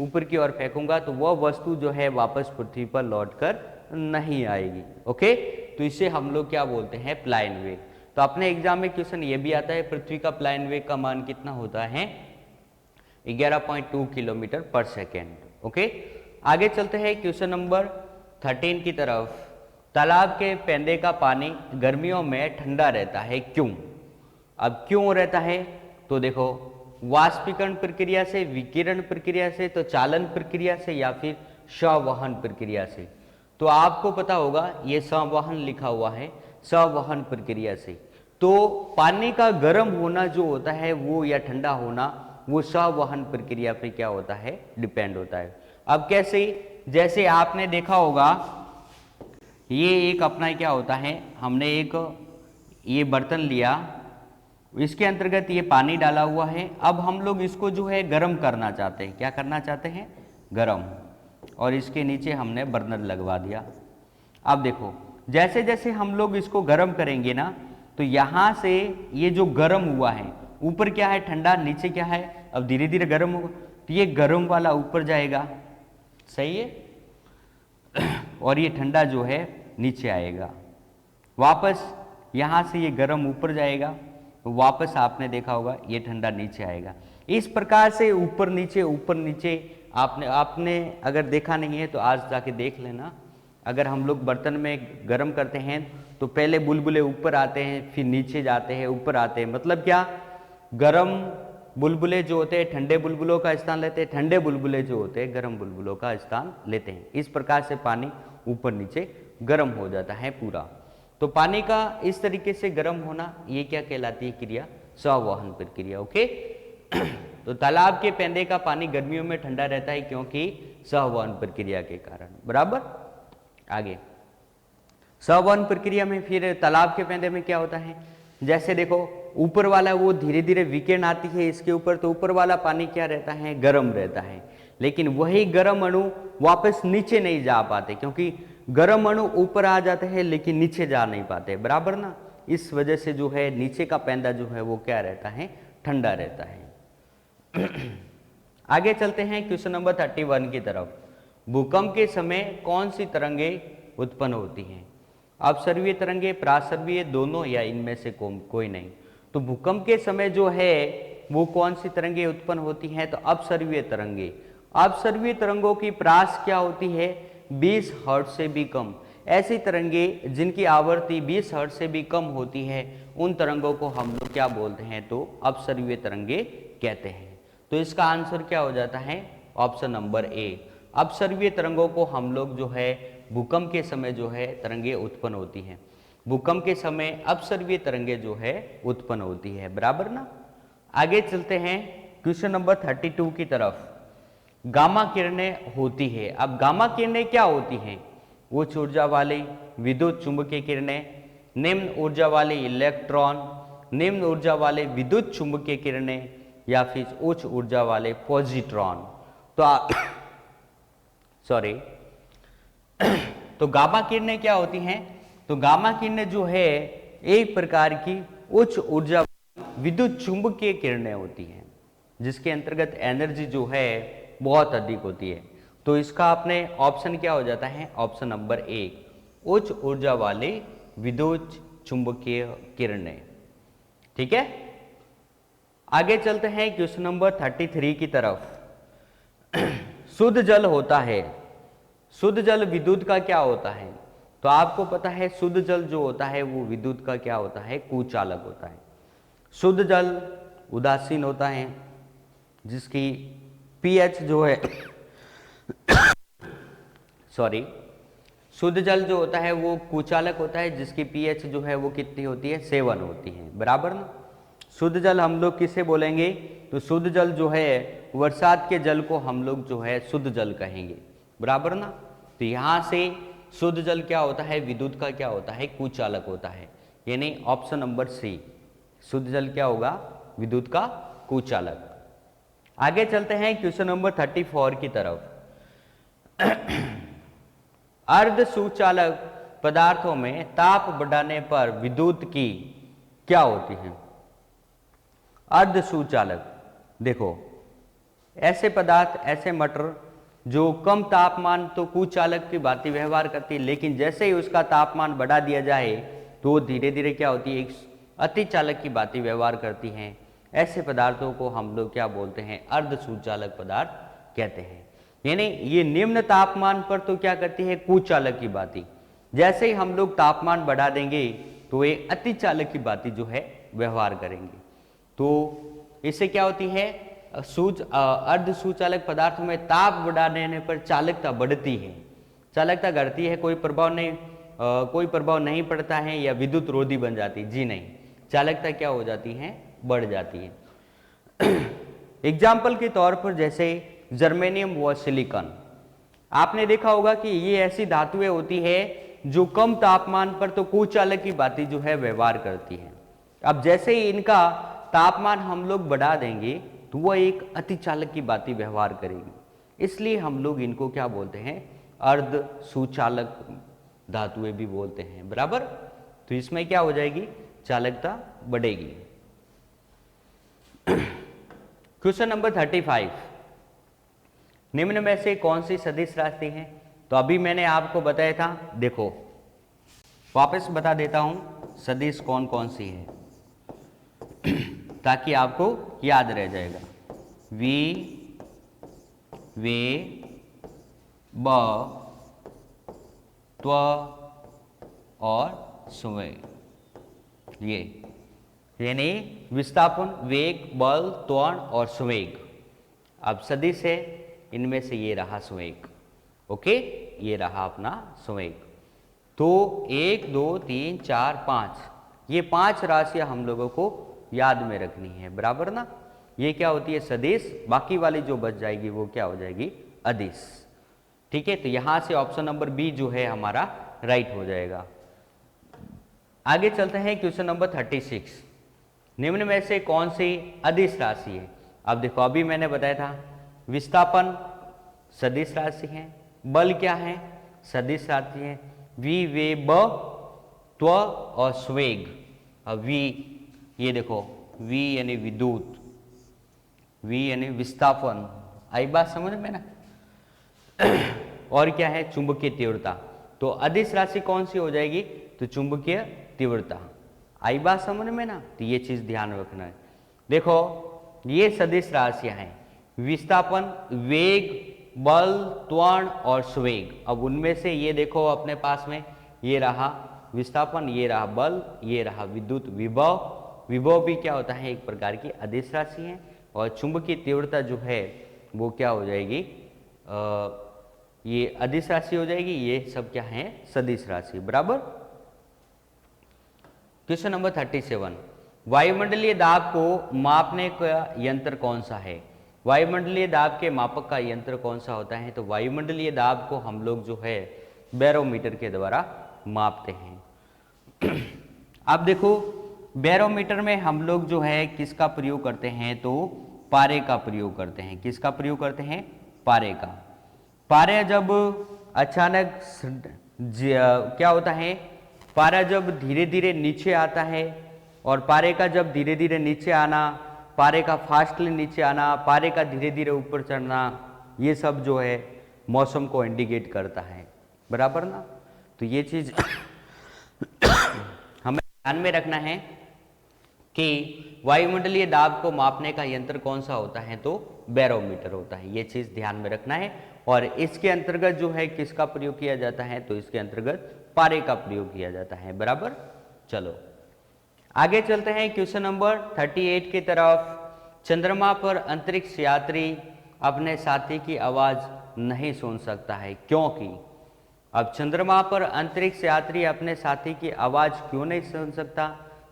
ऊपर की ओर फेंकूंगा तो वह वस्तु जो है वापस पृथ्वी पर लौटकर नहीं आएगी। ओके, तो इसे हम लोग क्या बोलते हैं? प्लायन वेग। तो अपने एग्जाम में क्वेश्चन ये भी आता है पृथ्वी का प्लायन वेग का मान कितना होता है? 11.2 किलोमीटर पर सेकेंड। ओके, आगे चलते हैं क्वेश्चन नंबर 13 की तरफ। तालाब के पेंदे का पानी गर्मियों में ठंडा रहता है, क्यों? अब क्यों रहता है? तो देखो वाष्पीकरण प्रक्रिया से, विकिरण प्रक्रिया से, तो चालन प्रक्रिया से या फिर संवहन प्रक्रिया से। तो आपको पता होगा ये संवहन लिखा हुआ है, संवहन प्रक्रिया से। तो पानी का गर्म होना जो होता है वो या ठंडा होना वो संवहन प्रक्रिया पे क्या होता है? डिपेंड होता है। अब कैसे, जैसे आपने देखा होगा ये एक अपना क्या होता है, हमने एक ये बर्तन लिया, इसके अंतर्गत ये पानी डाला हुआ है। अब हम लोग इसको जो है गर्म करना चाहते हैं, क्या करना चाहते हैं, गर्म, और इसके नीचे हमने बर्नर लगवा दिया। अब देखो जैसे जैसे हम लोग इसको गर्म करेंगे ना, तो यहाँ से ये जो गर्म हुआ है, ऊपर क्या है ठंडा, नीचे क्या है, अब धीरे धीरे गर्म होगा, तो ये गर्म वाला ऊपर जाएगा, सही है, और ये ठंडा जो है नीचे आएगा। वापस यहाँ से ये गर्म ऊपर जाएगा, वापस आपने देखा होगा ये ठंडा नीचे आएगा। इस प्रकार से ऊपर नीचे आपने अगर देखा नहीं है तो आज जाके देख लेना। अगर हम लोग बर्तन में गर्म करते हैं तो पहले बुलबुले ऊपर आते हैं, फिर नीचे जाते हैं, ऊपर आते हैं, मतलब क्या, गर्म बुलबुले जो होते हैं ठंडे बुलबुलों का स्थान लेते हैं, ठंडे बुलबुले जो होते हैं गर्म बुलबुलों का स्थान लेते हैं। इस प्रकार से पानी ऊपर नीचे गर्म हो जाता है पूरा। तो पानी का इस तरीके से गर्म होना, ये क्या कहलाती है क्रिया, संवहन प्रक्रिया। ओके तो तालाब के पेंदे का पानी गर्मियों में ठंडा रहता है क्योंकि संवहन प्रक्रिया के कारण। बराबर, आगे संवहन प्रक्रिया में फिर तालाब के पेंदे में क्या होता है, जैसे देखो ऊपर वाला वो धीरे धीरे विकिरण आती है इसके ऊपर, तो ऊपर वाला पानी क्या रहता है, गर्म रहता है, लेकिन वही गर्म अणु वापस नीचे नहीं जा पाते, क्योंकि गर्म अणु ऊपर आ जाते हैं लेकिन नीचे जा नहीं पाते। बराबर ना, इस वजह से जो है नीचे का पेंदा जो है वो क्या रहता है, ठंडा रहता है। आगे चलते हैं क्वेश्चन नंबर 31 की तरफ। भूकंप के समय कौन सी तरंगे उत्पन्न होती हैं, अपसर्गीय तरंगे, परासर्गीय, दोनों, या इनमें से कोई नहीं। तो भूकंप के समय जो है वो कौन सी तरंगे उत्पन्न होती हैं, तो अपसर्गीय तरंगे। अपसर्गीय तरंगों की परास क्या होती है, 20 हर्ट्ज से भी कम। ऐसी तरंगे जिनकी आवृत्ति 20 हर्ट्ज से भी कम होती है, उन तरंगों को हम लोग क्या बोलते हैं, तो अपसर्गीय तरंगे कहते हैं। तो इसका आंसर क्या हो जाता है, ऑप्शन नंबर ए। अपसर्गीय तरंगों को हम लोग जो है भूकंप के समय जो है तरंगे उत्पन्न होती हैं, भूकंप के समय अपसर्गीय तरंगे जो है उत्पन्न होती है। बराबर ना, आगे चलते हैं क्वेश्चन नंबर 32 की तरफ। गामा किरणें होती है। अब गामा किरणें क्या होती हैं, उच्च ऊर्जा वाली विद्युत चुंबकीय किरणें, निम्न ऊर्जा वाले इलेक्ट्रॉन, निम्न ऊर्जा वाले विद्युत चुंबकीय किरणें, या फिर उच्च ऊर्जा वाले पॉजिट्रॉन। तो सॉरी तो गामा किरणें क्या होती हैं, तो गामा किरणें जो है एक प्रकार की उच्च ऊर्जा विद्युत चुंबकीय किरणें होती हैं, जिसके अंतर्गत एनर्जी जो है बहुत अधिक होती है। तो इसका अपने ऑप्शन क्या हो जाता है, ऑप्शन नंबर ए, उच्च ऊर्जा वाली विद्युत चुंबकीय किरणें। ठीक है, आगे चलते हैं क्वेश्चन नंबर 33 की तरफ। शुद्ध जल होता है, शुद्ध जल विद्युत का क्या होता है, तो आपको पता है शुद्ध जल जो होता है वो विद्युत का क्या होता है, कुचालक होता है। शुद्ध जल उदासीन होता है, जिसकी पीएच जो है सॉरी शुद्ध जल जो होता है वो कुचालक होता है, जिसकी पीएच जो है वो कितनी होती है, 7 होती है। बराबर ना, शुद्ध जल हम लोग किसे बोलेंगे, तो शुद्ध जल जो है बरसात के जल को हम लोग जो है शुद्ध जल कहेंगे। बराबर ना, तो यहाँ से शुद्ध जल क्या होता है, विद्युत का क्या होता है, कुचालक होता है, यानी ऑप्शन नंबर सी, शुद्ध जल क्या होगा, विद्युत का कुचालक। आगे चलते हैं क्वेश्चन नंबर 34 की तरफ। अर्ध सुचालक पदार्थों में ताप बढ़ाने पर विद्युत की क्या होती है, अर्ध सुचालक। देखो ऐसे पदार्थ, ऐसे मटर जो कम तापमान तो कुचालक की भांति व्यवहार करती है, लेकिन जैसे ही उसका तापमान बढ़ा दिया जाए तो वो धीरे धीरे क्या होती है, एक अतिचालक की भांति व्यवहार करती हैं। ऐसे पदार्थों को हम लोग क्या बोलते हैं, अर्ध सुचालक पदार्थ कहते हैं। यानी ये निम्न तापमान पर तो क्या करती है, कुचालक की भांति, जैसे ही हम लोग तापमान बढ़ा देंगे तो ये अतिचालक की भांति जो है व्यवहार करेंगे। तो इससे क्या होती है, अर्ध सुचालक पदार्थों में ताप बढ़ा देने पर चालकता बढ़ती है, चालकता घटती है, कोई प्रभाव नहीं पड़ता है या विद्युत रोधी बन जाती है, जी नहीं, चालकता क्या हो जाती है, बढ़ जाती है। एग्जाम्पल के तौर पर जैसे जर्मेनियम व सिलिकॉन, आपने देखा होगा कि ये ऐसी धातुएं होती है जो कम तापमान पर तो कुचालक की भांति जो है व्यवहार करती है। अब जैसे ही इनका तापमान हम लोग बढ़ा देंगे तो वह एक अतिचालक की भांति व्यवहार करेगी, इसलिए हम लोग इनको क्या बोलते हैं, अर्ध सुचालक धातुएं भी बोलते हैं, बराबर। तो इसमें क्या हो जाएगी, चालकता बढ़ेगी। क्वेश्चन नंबर 35, निम्न में से कौन सी सदिश राशि है? तो अभी मैंने आपको बताया था, देखो वापस बता देता हूं सदिश कौन कौन सी है ताकि आपको याद रह जाएगा। वी, वे, ब, त्व और संवेग, ये यानी विस्थापन, वेग, बल, त्वरण और संवेग। अब सदिश है, इनमें से ये रहा संवेग। ओके, ये रहा अपना संवेग। तो 1 2 3 4 5, ये 5 राशियां हम लोगों को याद में रखनी है, बराबर ना। ये क्या होती है, सदिश। बाकी वाली जो बच जाएगी वो क्या हो जाएगी, अदिश। ठीक है, तो यहां से ऑप्शन नंबर बी जो है हमारा राइट हो जाएगा। आगे चलते हैं क्वेश्चन नंबर 36, निम्न में से कौन सी अदिश राशि है? अब देखो, अभी मैंने बताया था विस्थापन सदिश राशि है, बल क्या है, सदिश राशि है, वी, वे, ब, त्व और संवेग। अब वी, ये देखो वी यानी विद्युत, वी यानी विस्थापन, आई बात समझ में ना। और क्या है, चुंबकीय तीव्रता। तो अदिश राशि कौन सी हो जाएगी, तो चुंबकीय तीव्रता। आई बात समझ में ना। तो ये चीज ध्यान रखना है। देखो ये सदिश राशियां हैं, विस्थापन, वेग, बल, त्वरण और संवेग। अब उनमें से ये देखो अपने पास में ये रहा विस्थापन, ये रहा बल, ये रहा विद्युत विभव। विभव भी क्या होता है, एक प्रकार की अदिश राशि है। और चुंबकीय तीव्रता जो है वो क्या हो जाएगी, ये अदिश राशि हो जाएगी। ये सब क्या है, सदिश राशि, बराबर। क्वेश्चन नंबर 37, वायुमंडलीय दाब को मापने का यंत्र कौन सा है? वायुमंडलीय दाब के मापक का यंत्र कौन सा होता है? तो वायुमंडलीय दाब को हम लोग जो है बैरोमीटर के द्वारा मापते हैं। अब देखो बैरोमीटर में हम लोग जो है किसका प्रयोग करते हैं, तो पारे का प्रयोग करते हैं। किसका प्रयोग करते हैं, पारे का। पारा जब अचानक क्या होता है, पारा जब धीरे धीरे नीचे आता है, और पारे का जब धीरे धीरे नीचे आना, पारे का फास्टली नीचे आना, पारे का धीरे धीरे ऊपर चढ़ना, ये सब जो है मौसम को इंडिकेट करता है, बराबर ना। तो ये चीज हमें ध्यान में रखना है कि वायुमंडलीय दाब को मापने का यंत्र कौन सा होता है, तो बैरोमीटर होता है। ये चीज ध्यान में रखना है। और इसके अंतर्गत जो है किसका प्रयोग किया जाता है, तो इसके अंतर्गत पारे का प्रयोग किया जाता है, बराबर। चलो आगे चलते हैं क्वेश्चन नंबर 38 की तरफ। चंद्रमा पर अंतरिक्ष यात्री अपने साथी की आवाज नहीं सुन सकता है, क्योंकि? अब चंद्रमा पर अंतरिक्ष यात्री अपने साथी की आवाज क्यों नहीं सुन सकता?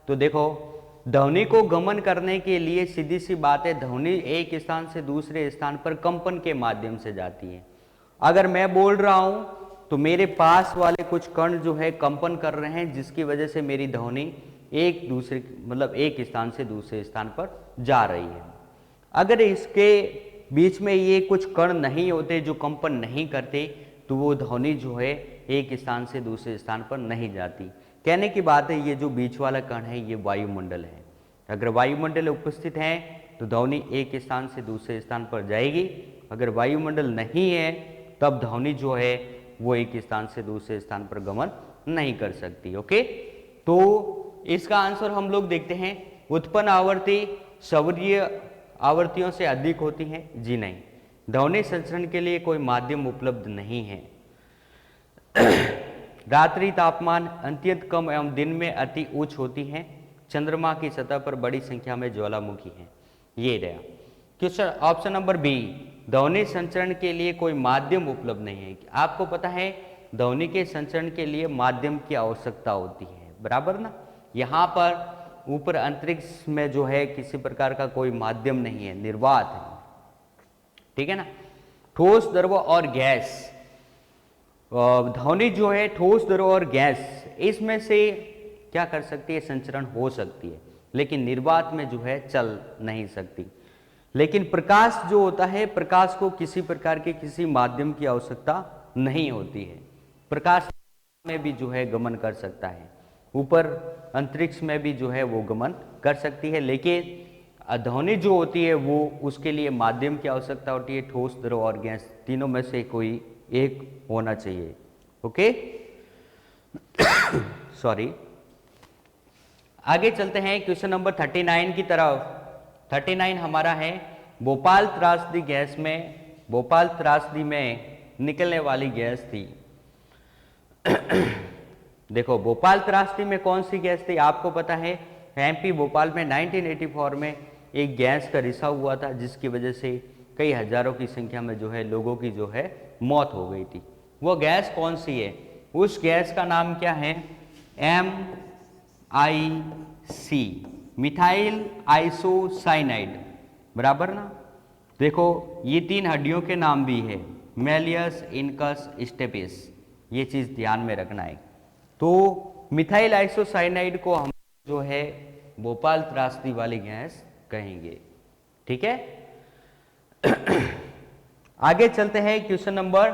तो देखो ध्वनि को गमन करने के लिए सीधी सी बात है, ध्वनि एक स्थान से दूसरे स्थान पर कंपन के माध्यम से जाती है। अगर मैं बोल रहा हूं तो मेरे पास वाले कुछ कण जो है कंपन कर रहे हैं, जिसकी वजह से मेरी ध्वनि एक दूसरे मतलब एक स्थान से दूसरे स्थान पर जा रही है। अगर इसके बीच में ये कुछ कण नहीं होते जो कंपन नहीं करते, तो वो ध्वनि जो है एक स्थान से दूसरे स्थान पर नहीं जाती। कहने की बात है, ये जो बीच वाला कण है ये वायुमंडल है। अगर वायुमंडल उपस्थित है तो ध्वनि एक स्थान से दूसरे स्थान पर जाएगी। अगर वायुमंडल नहीं है तब ध्वनि जो है वो एक स्थान से दूसरे स्थान पर गमन नहीं कर सकती। ओके, तो इसका आंसर हम लोग देखते हैं। उत्पन्न आवृत्ति सौर्य आवृत्तियों से अधिक होती है? जी नहीं, ध्वनि संचरण के लिए कोई माध्यम उपलब्ध नहीं है। रात्रि तापमान अत्यंत कम एवं दिन में अति उच्च होती है। चंद्रमा की सतह पर बड़ी संख्या में ज्वालामुखी हैं। ये रहा क्वेश्चन ऑप्शन नंबर बी, ध्वनि संचरण के लिए कोई माध्यम उपलब्ध नहीं है। आपको पता है ध्वनि के संचरण के लिए माध्यम की आवश्यकता होती है, बराबर ना। यहाँ पर ऊपर अंतरिक्ष में जो है किसी प्रकार का कोई माध्यम नहीं है, निर्वात है, ठीक है ना। ठोस, द्रव और गैस, ध्वनि जो है ठोस, द्रव और गैस, इसमें से क्या कर सकती है, संचरण हो सकती है, लेकिन निर्वात में जो है चल नहीं सकती। लेकिन प्रकाश जो होता है, प्रकाश को किसी प्रकार के किसी माध्यम की आवश्यकता नहीं होती है। प्रकाश में भी जो है गमन कर सकता है, ऊपर अंतरिक्ष में भी जो है वो गमन कर सकती है, लेकिन ध्वनि जो होती है वो उसके लिए माध्यम की आवश्यकता होती है, ठोस, द्रव और गैस, तीनों में से कोई एक होना चाहिए। Okay, sorry. आगे चलते हैं क्वेश्चन नंबर 39 की तरफ। 39 हमारा है, भोपाल त्रासदी गैस में, भोपाल त्रासदी में निकलने वाली गैस थी। देखो, भोपाल त्रासदी में कौन सी गैस थी, आपको पता है एमपी भोपाल में 1984 में एक गैस का रिसाव हुआ था, जिसकी वजह से कई हजारों की संख्या में जो है लोगों की जो है मौत हो गई थी। वो गैस कौन सी है, उस गैस का नाम क्या है, MIC, मिथाइल आइसोसाइनाइड, बराबर ना। देखो, ये तीन हड्डियों के नाम भी है, मेलियस, इनकस, स्टेपिस, ये चीज ध्यान में रखना है। तो मिथाइल आइसोसाइनाइड को हम जो है भोपाल त्रासदी वाली गैस कहेंगे। ठीक है, आगे चलते हैं क्वेश्चन नंबर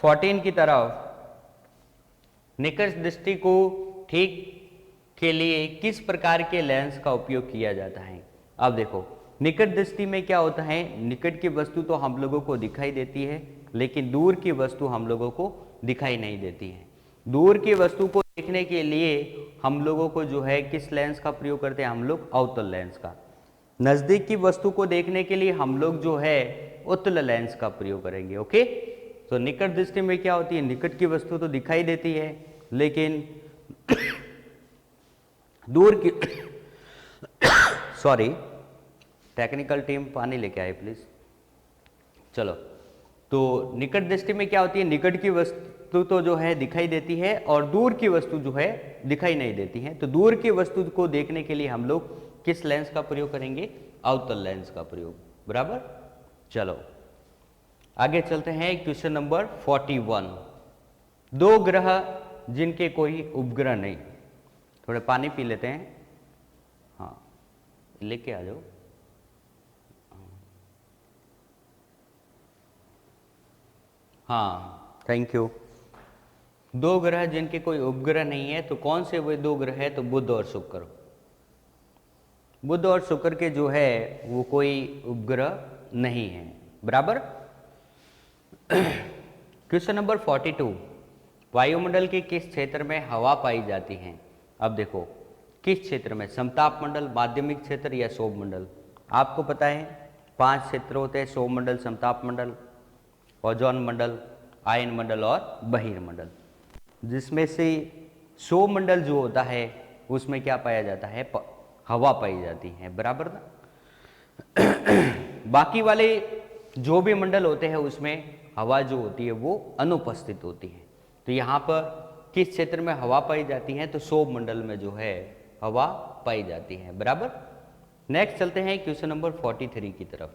14 की तरफ। निकट दृष्टि को ठीक के लिए किस प्रकार के लेंस का उपयोग किया जाता है। अब देखो, निकट दृष्टि में क्या होता है, निकट की वस्तु तो हम लोगों को दिखाई देती है, लेकिन दूर की वस्तु हम लोगों को दिखाई नहीं देती है। दूर की वस्तु को देखने के लिए हम लोगों को जो है किस लेंस का प्रयोग करते हैं, हम लोग अवतल लेंस का। नजदीक की वस्तु को देखने के लिए हम लोग जो है उत्तल लेंस का प्रयोग करेंगे। ओके, तो निकट दृष्टि में क्या होती है, निकट की वस्तु तो दिखाई देती है, लेकिन दूर की सॉरी, टेक्निकल टीम पानी लेके आए प्लीज। चलो, तो निकट दृष्टि में क्या होती है, निकट की वस्तु तो जो है दिखाई देती है और दूर की वस्तु जो है दिखाई नहीं देती है। तो दूर की वस्तु को देखने के लिए हम लोग किस लेंस का प्रयोग करेंगे, अवतल लेंस का प्रयोग, बराबर। चलो आगे चलते हैं क्वेश्चन नंबर 41। दो ग्रह जिनके कोई उपग्रह नहीं, थोड़े पानी पी लेते हैं, हाँ लेके आ जाओ। हाँ थैंक यू। दो ग्रह जिनके कोई उपग्रह नहीं है, तो कौन से वे दो ग्रह है, तो बुध और शुक्र। बुध और शुक्र के जो है वो कोई उपग्रह नहीं है, बराबर। Question number 42। वायुमंडल के किस क्षेत्र में हवा पाई जाती है। अब देखो, किस क्षेत्र में, समताप मंडल, माध्यमिक क्षेत्र या सौर मंडल। आपको पता है 5 क्षेत्र होते हैं, सौर मंडल, समताप मंडल, ओजोन मंडल, आयन मंडल और बहिर्मंडल। जिसमें से सौर मंडल जो होता है उसमें क्या पाया जाता है, हवा पाई जाती है, बराबर ना। बाकी वाले जो भी मंडल होते हैं उसमें हवा जो होती है वो अनुपस्थित होती है। तो यहाँ पर किस क्षेत्र में हवा पाई जाती है, तो सौर मंडल में जो है हवा पाई जाती है, बराबर। नेक्स्ट चलते हैं क्वेश्चन नंबर 43 की तरफ।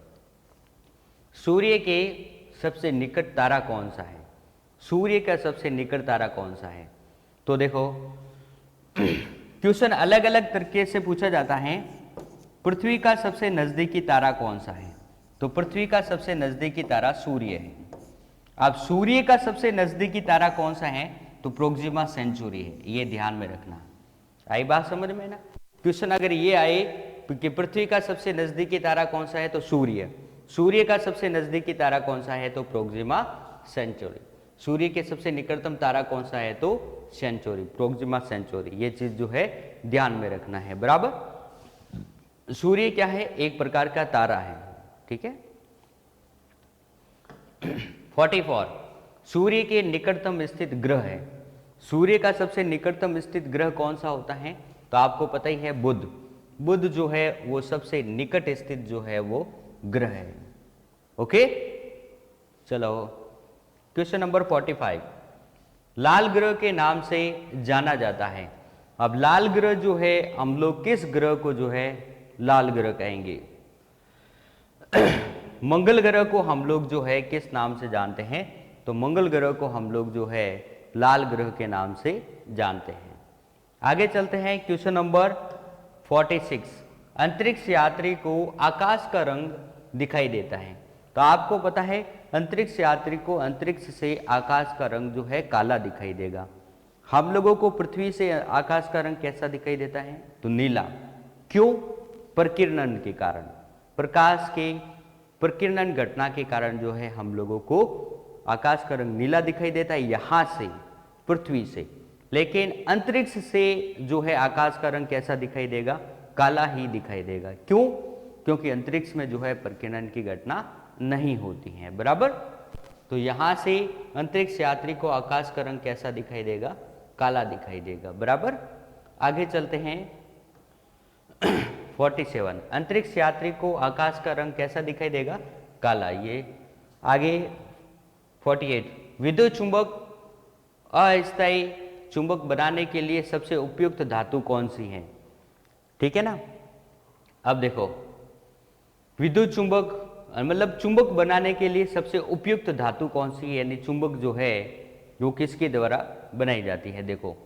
सूर्य के सबसे निकट तारा कौन सा है। सूर्य का सबसे निकट तारा कौन सा है। तो देखो, क्वेश्चन अलग अलग तरीके से पूछा जाता है। पृथ्वी का सबसे नजदीकी तारा कौन सा है, तो पृथ्वी का सबसे नजदीकी तारा सूर्य है। अब सूर्य का सबसे नजदीकी तारा कौन सा है, तो प्रोक्सिमा सेंचुरी है, ये ध्यान में रखना। आई बात समझ में ना। क्वेश्चन अगर ये आए कि पृथ्वी का सबसे नजदीकी तारा कौन सा है, तो सूर्य। सूर्य का सबसे नजदीकी तारा कौन सा है, तो प्रोक्सिमा सेंचुरी। सूर्य के सबसे निकटतम तारा कौन सा है, तो सेंचुरी, प्रोक्सिमा सेंचुरी। ये चीज जो है ध्यान में रखना है, बराबर। सूर्य क्या है, एक प्रकार का तारा है, ठीक है। 44। सूर्य के निकटतम स्थित ग्रह है। सूर्य का सबसे निकटतम स्थित ग्रह कौन सा होता है, तो आपको पता ही है बुध। बुध जो है वो सबसे निकट स्थित जो है वो ग्रह है। ओके, चलो क्वेश्चन नंबर 45। लाल ग्रह के नाम से जाना जाता है। अब लाल ग्रह जो है, हम लोग किस ग्रह को जो है लाल ग्रह कहेंगे। मंगल ग्रह को हम लोग जो है किस नाम से जानते हैं, तो मंगल ग्रह को हम लोग जो है लाल ग्रह के नाम से जानते हैं। आगे चलते हैं क्वेश्चन नंबर 46। अंतरिक्ष यात्री को आकाश का रंग दिखाई देता है। तो आपको पता है अंतरिक्ष यात्री को अंतरिक्ष से आकाश का रंग जो है काला दिखाई देगा। हम लोगों को पृथ्वी से आकाश का रंग कैसा दिखाई देता है? तो नीला। क्यों? प्रकीर्णन के कारण, प्रकाश के प्रकीर्णन घटना के कारण जो है हम लोगों को आकाश का रंग नीला दिखाई देता है यहां से, पृथ्वी से। लेकिन अंतरिक्ष से जो है आकाश का रंग कैसा दिखाई देगा? काला ही दिखाई देगा। क्यों? क्योंकि अंतरिक्ष में जो है प्रकीर्णन की घटना नहीं होती है। बराबर। तो यहां से अंतरिक्ष यात्री को आकाश का रंग कैसा दिखाई देगा? काला दिखाई देगा। बराबर। आगे चलते हैं 47। अंतरिक्ष यात्री को आकाश का रंग कैसा दिखाई देगा? काला। ये आगे 48। विद्युत चुंबक अस्थायी चुंबक बनाने के लिए सबसे उपयुक्त धातु कौन सी है? ठीक है ना। अब देखो, विद्युत चुंबक मतलब चुंबक बनाने के लिए सबसे उपयुक्त धातु कौन सी है, यानी चुंबक जो है वो किसके द्वारा बनाई जाती है? देखो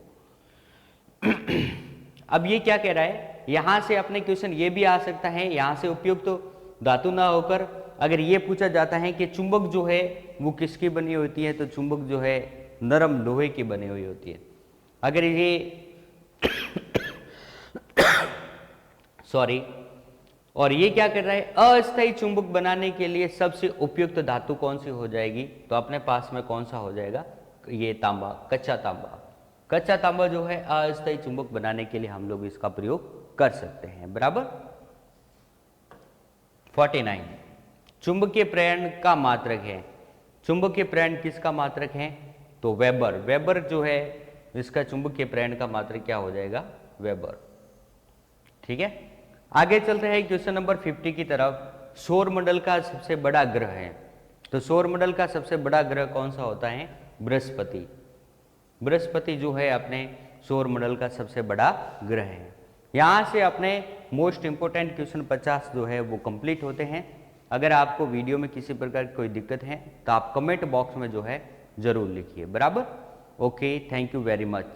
अब ये क्या कह रहा है, यहां से अपने क्वेश्चन ये भी आ सकता है, यहां से उपयुक्त धातु ना होकर अगर ये पूछा जाता है कि चुंबक जो है वो किसकी बनी होती है, तो चुंबक जो है नरम लोहे की बनी हुई होती है। अगर ये सॉरी, और ये क्या कर रहा है, अस्थायी चुंबक बनाने के लिए सबसे उपयुक्त धातु कौन सी हो जाएगी? तो अपने पास में कौन सा हो जाएगा? ये तांबा, कच्चा तांबा। कच्चा तांबा जो है अस्थायी चुंबक बनाने के लिए हम लोग इसका प्रयोग कर सकते हैं। बराबर। 49। चुंबकीय प्रेरण का मात्रक है। चुंबकीय प्रेरण किसका मात्रक है? तो वेबर। वेबर जो है इसका चुंबकीय प्रेरण का मात्रक क्या हो जाएगा? वेबर। ठीक है। आगे चलते हैं क्वेश्चन नंबर 50 की तरफ। सौर मंडल का सबसे बड़ा ग्रह है। तो सौर मंडल का सबसे बड़ा ग्रह कौन सा होता है? बृहस्पति। बृहस्पति जो है अपने सौर मंडल का सबसे बड़ा ग्रह है। यहां से अपने मोस्ट इंपोर्टेंट क्वेश्चन 50 जो है वो कंप्लीट होते हैं। अगर आपको वीडियो में किसी प्रकार की कोई दिक्कत है तो आप कमेंट बॉक्स में जो है जरूर लिखिए। बराबर। Okay, thank you very much.